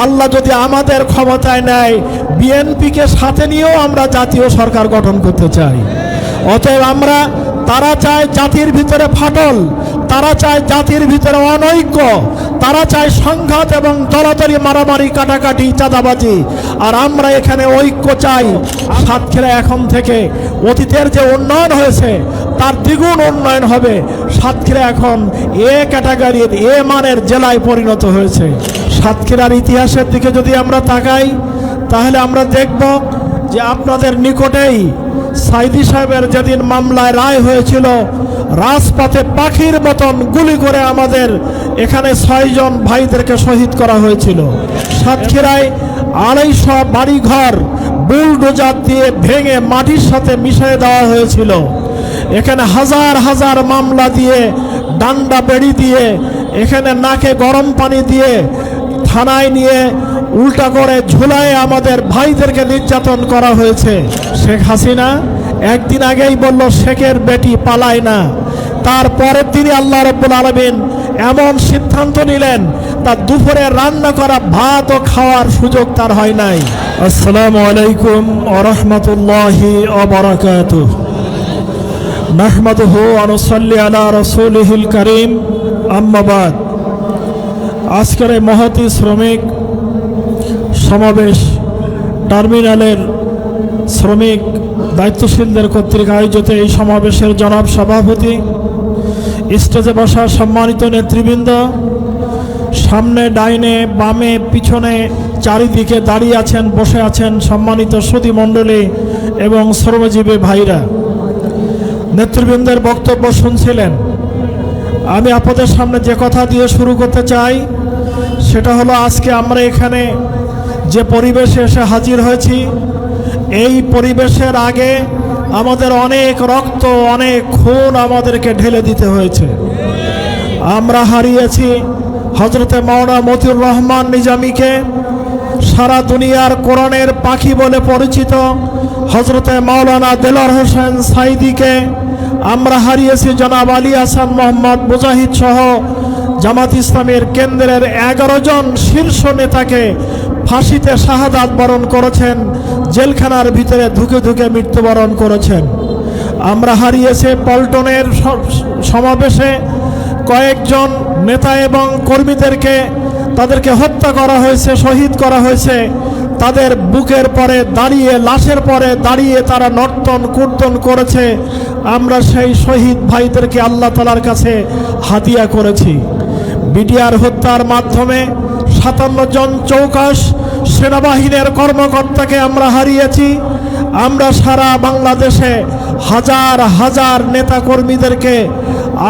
আল্লাহ যদি আমাদের ক্ষমতায় নেয়, বিএনপিকে সাথে নিয়েও আমরা জাতীয় সরকার গঠন করতে চাই। অতএব আমরা, তারা চায় জাতির ভিতরে ফাটল, তারা চায় জাতির ভিতরে অনৈক্য, তারা চায় সংঘাত এবং দলাদলি, মারামারি, কাটাকাটি, চাঁদাবাজি। আর আমরা এখানে ঐক্য চাই। সাতক্ষীরা এখন থেকে অতীতের যে উন্নয়ন হয়েছে তার দ্বিগুণ উন্নয়ন হবে। সাতক্ষীরা এখন এ ক্যাটাগরির, এ মানের জেলায় পরিণত হয়েছে। সাতক্ষীরার ইতিহাসের দিকে যদি আমরা তাকাই, তাহলে আমরা দেখব যে আপনাদের নিকটেই সাইদি সাহেবের যেদিন মামলায় রায় হয়েছিল, রাজপথে পাখির মতন গুলি করে আমাদের এখানে 6 জন ভাইদেরকে শহীদ করা হয়েছিল। সাতক্ষীরায় 250 বাড়িঘর বুলডোজার দিয়ে ভেঙে মাটির সাথে মিশিয়ে দেওয়া হয়েছিল। এখানে হাজার হাজার মামলা দিয়ে, ডান্ডা বেড়ি দিয়ে, এখানে নাকে গরম পানি দিয়ে থানায় নিয়ে উল্টা করে ঝুলায় আমাদের ভাইদেরকে নির্যাতন করা হয়েছে। শেখ হাসিনা একদিন আগেই বলল শেখের বেটি পালায় না। তারপরের দিনই আল্লাহ রাব্বুল আলামিন এমন সিদ্ধান্ত নিলেন, তার দুপুরে রান্না করা ভাতও খাওয়ার সুযোগ তার হয় নাই। আসসালামু আলাইকুম ওয়া রাহমাতুল্লাহি ওয়া বারাকাতুহু। নাহমাদুহু ওয়া নুসাল্লি আলা রাসূলিহিল কারীম, আম্মা বাদ। আজকের এই মহতী শ্রমিক সমাবেশ টার্মিনালের শ্রমিক দায়িত্বশীলদের কর্তৃক আয়োজিত এই সমাবেশের জনাব সভাপতি, স্টেজে বসা সম্মানিত নেতৃবৃন্দ, সামনে, ডাইনে, বামে, পিছনে, চারিদিকে দাঁড়িয়ে আছেন, বসে আছেন সম্মানিত সুধী মণ্ডলী এবং শ্রমজীবী ভাইরা, নেতৃবৃন্দের বক্তব্য শুনছিলেন। আমি আপনাদের সামনে যে কথা দিয়ে শুরু করতে চাই সেটা হলো, আজকে আমরা এখানে যে পরিবেশে এসে হাজির হয়েছি, এই পরিবেশের আগে আমাদের অনেক রক্ত, অনেক খুন আমাদেরকে ঢেলে দিতে হয়েছে। আমরা হারিয়েছি হযরতে মাওলানা মতিউর রহমান নিজামীকে, সারা দুনিয়ার কোরআনের পাখি বলে পরিচিত হযরতে মাওলানা দেলোয়ার হোসেন সাইদিকে। আমরা হারিয়েছি জনাব আলী হাসান মোহাম্মদ মুজাহিদ সহ জামাত ইসলামের কেন্দ্রের 11 জন শীর্ষ নেতাকে ফাঁসিতে শাহাদাত বরণ করেছেন, জেলখানার ভিতরে ধুকে ধুকে মৃত্যুবরণ করেছেন। আমরা হারিয়েছি পল্টনের সমাবেশে কয়েকজন নেতা এবং কর্মীদেরকে, তাদেরকে হত্যা করা হয়েছে, শহীদ করা হয়েছে। তাদের বুকের পরে দাঁড়িয়ে, লাশের পরে দাঁড়িয়ে তারা নর্তন কীর্তন করেছে। আমরা সেই শহীদ ভাইদেরকে আল্লাহ তাআলার কাছে হাদিয়া করেছি। বিডিআর হত্যার মাধ্যমে 57 জন চৌকাশ সেনাবাহিনীর কর্মকর্তাকে আমরা হারিয়েছি। আমরা সারা বাংলাদেশে হাজার হাজার নেতা কর্মীদেরকে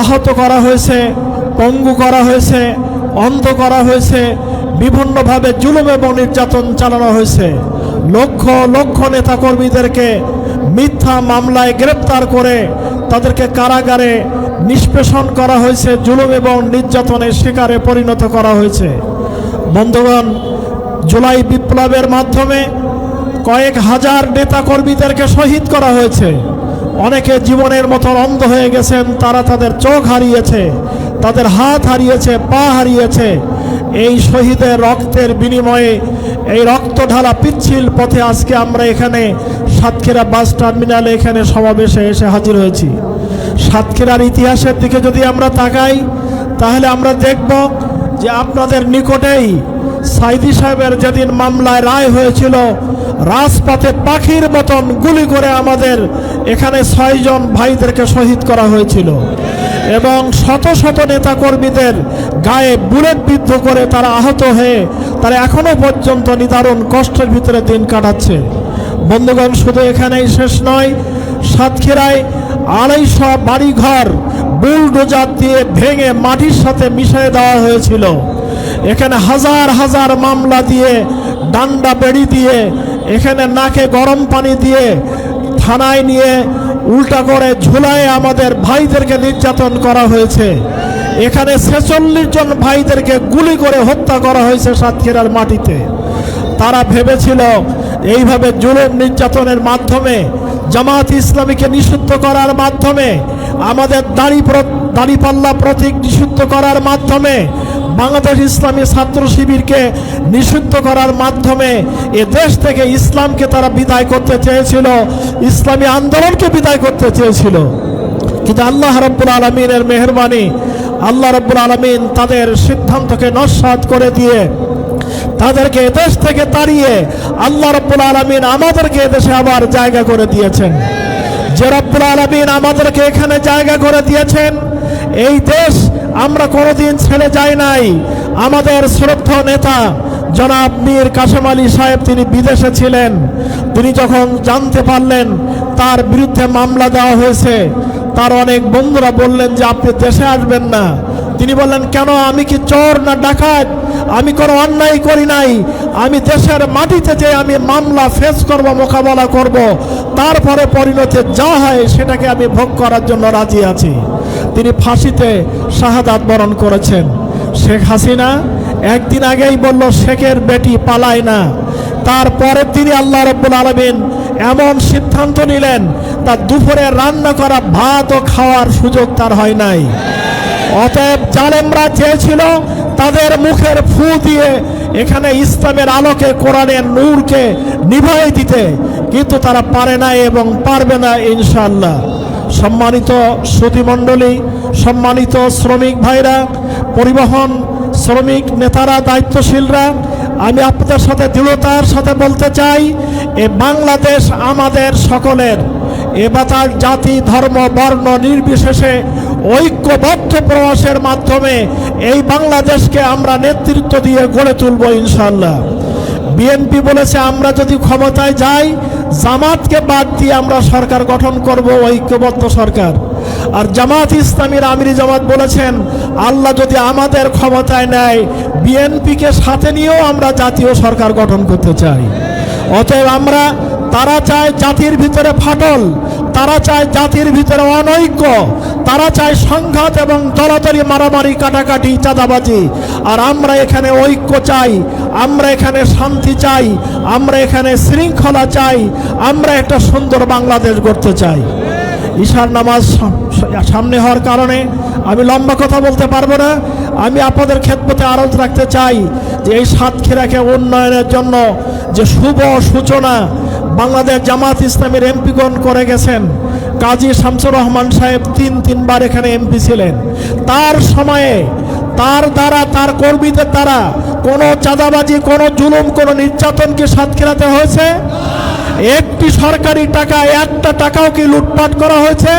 আহত করা হয়েছে, পঙ্গু করা হয়েছে, অন্ধ করা হয়েছে, বিভিন্নভাবে জুলুম এবং নির্যাতন চালানো হয়েছে। লক্ষ লক্ষ নেতা কর্মীদেরকে মিথ্যা মামলায় গ্রেপ্তার করে তাদেরকে কারাগারে নিষ্পেষণ করা হয়েছে, জুলুম এবং নির্যাতনের শিকারে পরিণত করা হয়েছে। বন্ধুগণ, জুলাই বিপ্লবের মাধ্যমে কয়েক হাজার নেতা কর্মীদেরকে শহীদ করা হয়েছে। অনেকে জীবনের মতো অন্ধ হয়ে গেছেন, তারা তাদের চোখ হারিয়েছে, তাদের হাত হারিয়েছে, পা হারিয়েছে। এই শহীদের রক্তের বিনিময়ে, এই রক্ত ঢালা পিচ্ছিল পথে আজকে আমরা এখানে সাতক্ষীরা বাস টার্মিনালে এখানে সমাবেশে এসে হাজির হয়েছি। সাতক্ষীরার ইতিহাসের দিকে যদি আমরা তাকাই, তাহলে আমরা দেখব যে আপনাদের নিকটেই সাইদি সাহেবের যেদিন মামলায় রায় হয়েছিল, রাজপথে পাখির মতন গুলি করে আমাদের এখানে 6 জন ভাইদেরকে শহীদ করা হয়েছিল এবং শত শত নেতা কর্মীদের গায়ে বুলেট বিদ্ধ করে তারা আহত হয়ে তারা এখনো পর্যন্ত নিদারুণ কষ্টের ভিতরে দিন কাটাচ্ছে। বন্ধুগণ, শুধু এখানেই শেষ নয়, সাতক্ষীরায় 250 বাড়িঘর বুলডোজার দিয়ে ভেঙে মাটির সাথে মিশিয়ে দেওয়া হয়েছিল। এখানে হাজার হাজার মামলা দিয়ে, ডান্ডা বেড়ি দিয়ে, এখানে নাকে গরম পানি দিয়ে থানায় নিয়ে উল্টা করে ঝুলায় আমাদের ভাইদেরকে নির্যাতন করা হয়েছে। এখানে 46 জন ভাইদেরকে গুলি করে হত্যা করা হয়েছে সাতক্ষীরার মাটিতে। তারা ভেবেছিল এইভাবে জুলুম নির্যাতনের মাধ্যমে, জামাত ইসলামীকে নিষিদ্ধ করার মাধ্যমে, আমাদের দাড়িপাল্লা প্রতীক নিষিদ্ধ করার মাধ্যমে বাংলাদেশ ইসলামী ছাত্র শিবিরকে নিষিদ্ধ করার মাধ্যমে এ দেশ থেকে ইসলামকে তারা বিদায় করতে চেয়েছিল, ইসলামী আন্দোলনকে বিদায় করতে চেয়েছিল। কিন্তু আল্লাহ রাব্বুল আলামিনের মেহেরবানি, আল্লাহ রাব্বুল আলামিন তাদের সিদ্ধান্তকে নস্যাৎ করে দিয়ে তাদেরকে এদেশ থেকে তাড়িয়ে আল্লাহ রাব্বুল আলামিন আমাদেরকে এদেশে আবার জায়গা করে দিয়েছেন। যে রাব্বুল আলামিন আমাদেরকে এখানে জায়গা করে দিয়েছেন, এই দেশ আমরা কোনোদিন ছেড়ে যাই নাই। আমাদের শ্রদ্ধেয় নেতা জনাব মীর কাসেম আলী সাহেব, তিনি বিদেশে ছিলেন। তিনি যখন জানতে পারলেন তার বিরুদ্ধে মামলা দেওয়া হয়েছে, তার অনেক বন্ধুরা বললেন যে আপনি দেশে আসবেন না। তিনি বললেন, কেন? আমি কি চোর না ডাকাত? আমি কোনো অন্যায় করি নাই। আমি দেশের মাটিতে যে আমি মামলা ফেস করব, মোকাবেলা করব, তারপরে পরিণতি যা হয় সেটাকে আমি ভোগ করার জন্য রাজি আছি। তিনি ফাঁসিতে শাহাদাত বরণ করেছেন। শেখ হাসিনা একদিন আগেই বলল শেখের বেটি পালায় না। তারপরে তিনি আল্লাহ রাব্বুল আলামিন এমন সিদ্ধান্ত নিলেন, তার দুপুরে রান্না করা ভাতও খাওয়ার সুযোগ তার হয় নাই। অতএব জালেমরা চেয়েছিল তাদের মুখের ফু দিয়ে এখানে ইসলামের আলোকে, কোরআনের নূরকে নিভাই দিতে, কিন্তু তারা পারে না এবং পারবে না ইনশাআল্লাহ। সম্মানিত শ্রোতৃমণ্ডলী, সম্মানিত শ্রমিক ভাইরা, পরিবহন শ্রমিক নেতারা, দায়িত্বশীলরা, আমি আপনাদের সাথে দৃঢ়তার সাথে বলতে চাই, এ বাংলাদেশ আমাদের সকলের। এবার জাতি, ধর্ম, বর্ণ নির্বিশেষে ঐক্যবদ্ধ প্রয়াসের মাধ্যমে এই বাংলাদেশকে আমরা নেতৃত্ব দিয়ে গড়ে তুলব ইনশাআল্লাহ। বিএনপি বলেছে আমরা যদি ক্ষমতায় যাই, জামাতকে বাদ দিয়ে আমরা সরকার গঠন করব, ঐক্যবদ্ধ সরকার। আর জামাত ইসলামীর আমিরি জামাত বলেছেন আল্লাহ যদি আমাদের ক্ষমতায় নেয়, বিএনপিকে সাথে নিয়েও আমরা জাতীয় সরকার গঠন করতে চাই। অতএব আমরা, তারা চায় জাতির ভিতরে ফাটল, তারা চায় জাতির ভিতরে অনৈক্য, তারা চায় সংঘাত এবং দলাদলি, মারামারি, কাটাকাটি, চাঁদাবাজি। আর আমরা এখানে ঐক্য চাই, আমরা এখানে শান্তি চাই, আমরা এখানে শৃঙ্খলা চাই, আমরা একটা সুন্দর বাংলাদেশ গড়তে চাই। ঈশার নামাজ সামনে হওয়ার কারণে আমি লম্বা কথা বলতে পারবো না। আমি আপনাদের খেদমতে আরজ রাখতে চাই যে এই সাতক্ষীরাকে উন্নয়নের জন্য যে শুভ সূচনা বাংলাদেশ জামাত ইসলামের এমপিগণ করে গেছেন। কাজী শামসুর রহমান সাহেব তিনবার এখানে এমপি ছিলেন। তার সময়ে তার দ্বারা, তার কর্মীদের দ্বারা কোনো চাঁদাবাজি, কোনো জুলুম, কোনো নির্যাতন কি সাতক্ষীরাতে হয়েছে? একটি সরকারি টাকা, একটা টাকাও কি লুটপাট করা হয়েছে?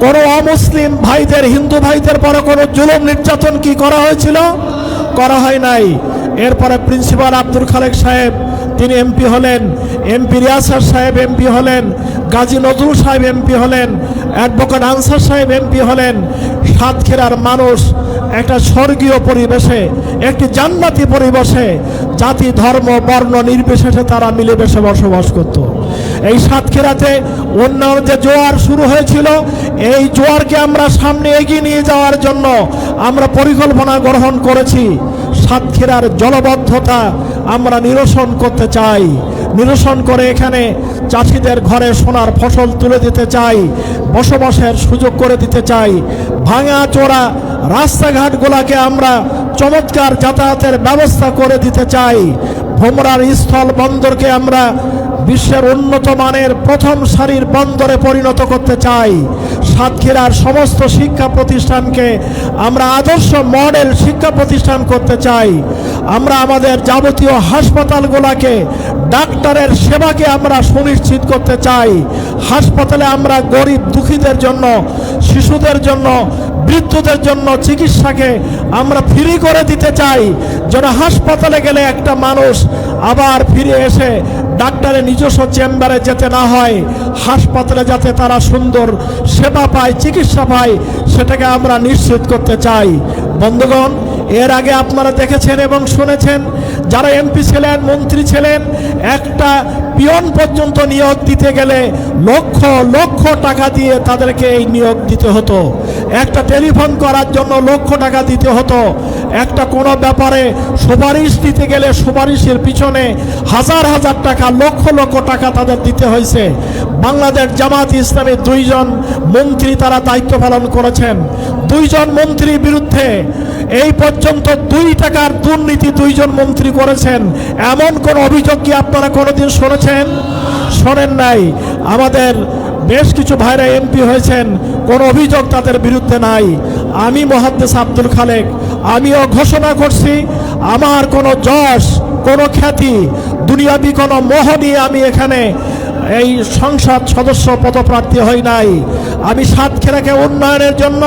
কোনো অমুসলিম ভাইদের, হিন্দু ভাইদের পরে কোনো জুলুম নির্যাতন কি করা হয়েছিল? করা হয় নাই। এরপরে প্রিন্সিপাল আব্দুল খালেক সাহেব তিনি এমপি হলেন, এমপি রিয়াসার সাহেব এমপি হলেন, গাজী নজরুল সাহেব এমপি হলেন, অ্যাডভোকেট আনসার সাহেব এমপি হলেন। সাতক্ষীরার মানুষ একটা স্বর্গীয় পরিবেশে, একটি জান্নাতি পরিবেশে, জাতি, ধর্ম, বর্ণ নির্বিশেষে তারা মিলেমিশে বসবাস করত। এই সাতক্ষীরাতে উন্নয়ন যে জোয়ার শুরু হয়েছিল, এই জোয়ারকে আমরা সামনে এগিয়ে নিয়ে যাওয়ার জন্য আমরা পরিকল্পনা গ্রহণ করেছি। সাতক্ষীরার জলবদ্ধতা আমরা নিরসন করতে চাই। নিরসন করে এখানে চাষিদের ঘরে সোনার ফসল তুলে দিতে চাই, বসবাসের সুযোগ করে দিতে চাই। ভাঙা চোরা রাস্তাঘাটগুলোকে আমরা চমৎকার যাতায়াতের ব্যবস্থা করে দিতে চাই। ভোমরার স্থল বন্দরকে আমরা বিশ্বের উন্নত মানের প্রথম সারির বন্দরে পরিণত করতে চাই। সাতক্ষীরার সমস্ত শিক্ষা প্রতিষ্ঠানকে আমরা আদর্শ মডেল শিক্ষা প্রতিষ্ঠান করতে চাই। আমরা আমাদের যাবতীয় হাসপাতালগুলোকে, ডাক্তারের সেবাকে আমরা সুনিশ্চিত করতে চাই। হাসপাতালে আমরা গরিব দুঃখীদের জন্য, শিশুদের জন্য, বৃদ্ধদের জন্য চিকিৎসাকে আমরা ফ্রি করে দিতে চাই, যেন হাসপাতালে গেলে একটা মানুষ আবার ফিরে এসে ডাক্তারের নিজস্ব চেম্বারে যেতে না হয়, হাসপাতালে যাতে তারা সুন্দর সেবা পায়, চিকিৎসা পায়, সেটাকে আমরা নিশ্চিত করতে চাই। বন্ধুগণ, এর আগে আপনারা দেখেছেন এবং শুনেছেন যারা এমপি ছিলেন, মন্ত্রী ছিলেন, একটা পিয়ন পর্যন্ত নিয়োগ দিতে গেলে লক্ষ লক্ষ টাকা দিয়ে তাদেরকে এই নিয়োগ দিতে হতো। একটা টেলিফোন করার জন্য লক্ষ টাকা দিতে হতো। একটা কোনো ব্যাপারে সুপারিশ দিতে গেলে সুপারিশের পিছনে হাজার হাজার টাকা, লক্ষ লক্ষ টাকা তাদের দিতে হয়েছে। বাংলাদেশ জামাত ইসলামের 2 জন মন্ত্রী তারা দায়িত্ব পালন করেছেন। 2 জন মন্ত্রীর বিরুদ্ধে এই পর্যন্ত 2 টাকার দুর্নীতি 2 জন মন্ত্রী করেছেন, এমন কোন অভিযোগ কি আপনারা কোনোদিন শুনেছেন? শোনেন নাই। আমাদের বেশ কিছু ভাইরা এমপি হয়েছেন, কোনো অভিযোগ তাদের বিরুদ্ধে নাই। আমি মুহাদ্দিস আব্দুল খালেক, আমিও ঘোষণা করছি, আমার কোনো যশ, কোনো খ্যাতি, দুনিয়াবি কোনো মোহ নিয়ে আমি এখানে এই সংসদ সদস্য পদপ্রার্থী হই নাই। আমি সাতক্ষীরাকে উন্নয়নের জন্য,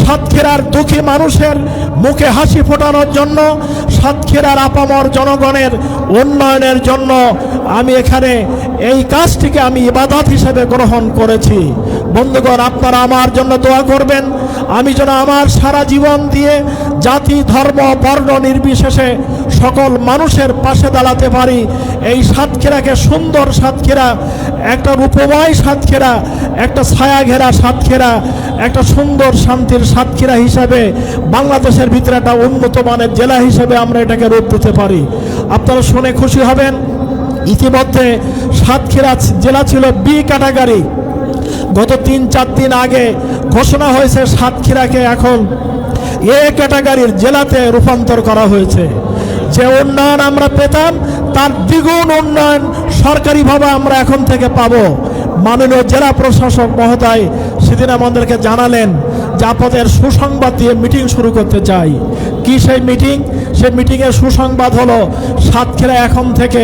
সাতক্ষীরার দুঃখী মানুষের মুখে হাসি ফোটানোর জন্য, সাতক্ষীরার আপামর জনগণের উন্নয়নের জন্য আমি এখানে এই কাজটিকে আমি ইবাদত হিসেবে গ্রহণ করেছি। বন্ধুগণ, আপনারা আমার জন্য দোয়া করবেন, আমি যেন আমার সারা জীবন দিয়ে জাতি, ধর্ম, বর্ণ নির্বিশেষে সকল মানুষের পাশে দাঁড়াতে পারি। এই সাতক্ষীরাকে সুন্দর সাতক্ষীরা, একটা রূপময় সাতক্ষীরা, একটা ছায়া ঘেরা সাতক্ষীরা, একটা সুন্দর শান্তির সাতক্ষীরা হিসাবে বাংলাদেশের ভিতরে একটা উন্নত মানের জেলা হিসেবে আমরা এটাকে রূপ দিতে পারি। আপনারা শুনে খুশি হবেন, ইতিমধ্যে সাতক্ষীরা জেলা ছিল বি ক্যাটাগরি। গত 3-4 দিন আগে ঘোষণা হয়েছে সাতক্ষীরাকে এখন এ ক্যাটাগরির জেলাতে রূপান্তর করা হয়েছে। যে উন্নয়ন আমরা পেতাম তার দ্বিগুণ উন্নয়ন সরকারিভাবে আমরা এখন থেকে পাবো। মাননীয় জেলা প্রশাসক মহোদয় সেদিন আমাদেরকে জানালেন যে আপনাদের সুসংবাদ দিয়ে মিটিং শুরু করতে চাই। কি সেই মিটিং? সেই মিটিংয়ের সুসংবাদ হলো সাতক্ষীরা এখন থেকে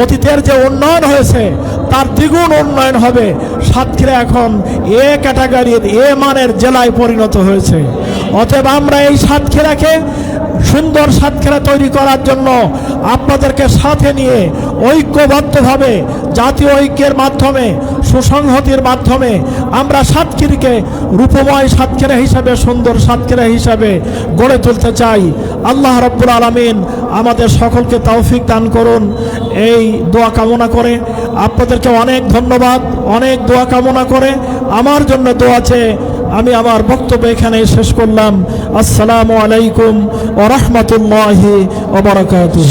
অতীতের যে উন্নয়ন হয়েছে তার দ্বিগুণ উন্নয়ন হবে। সাতক্ষীরা এখন এ ক্যাটাগরির এ মানের জেলায় পরিণত হয়েছে। অতএব আমরা এই সাতক্ষীরাকে সুন্দর সাতক্ষীরা তৈরি করার জন্য আপনাদেরকে সাথে নিয়ে ঐক্যবদ্ধভাবে জাতীয় ঐক্যের মাধ্যমে, সুসংহতির মাধ্যমে আমরা সাতক্ষীরাকে রূপময় সাতক্ষীরা হিসাবে, সুন্দর সাতক্ষীরা হিসাবে গড়ে তুলতে চাই। আল্লাহ রাব্বুল আলামিন আমাদের সকলকে তৌফিক দান করুন, এই দোয়া কামনা করে আপনাদেরকে অনেক ধন্যবাদ, অনেক দোয়া কামনা করে আমার জন্য দোয়া চেয়ে আমি আমার বক্তব্য এখানে শেষ করলাম। আসসালামু আলাইকুম ওয়া রাহমাতুল্লাহি ওয়া বারাকাতুহু।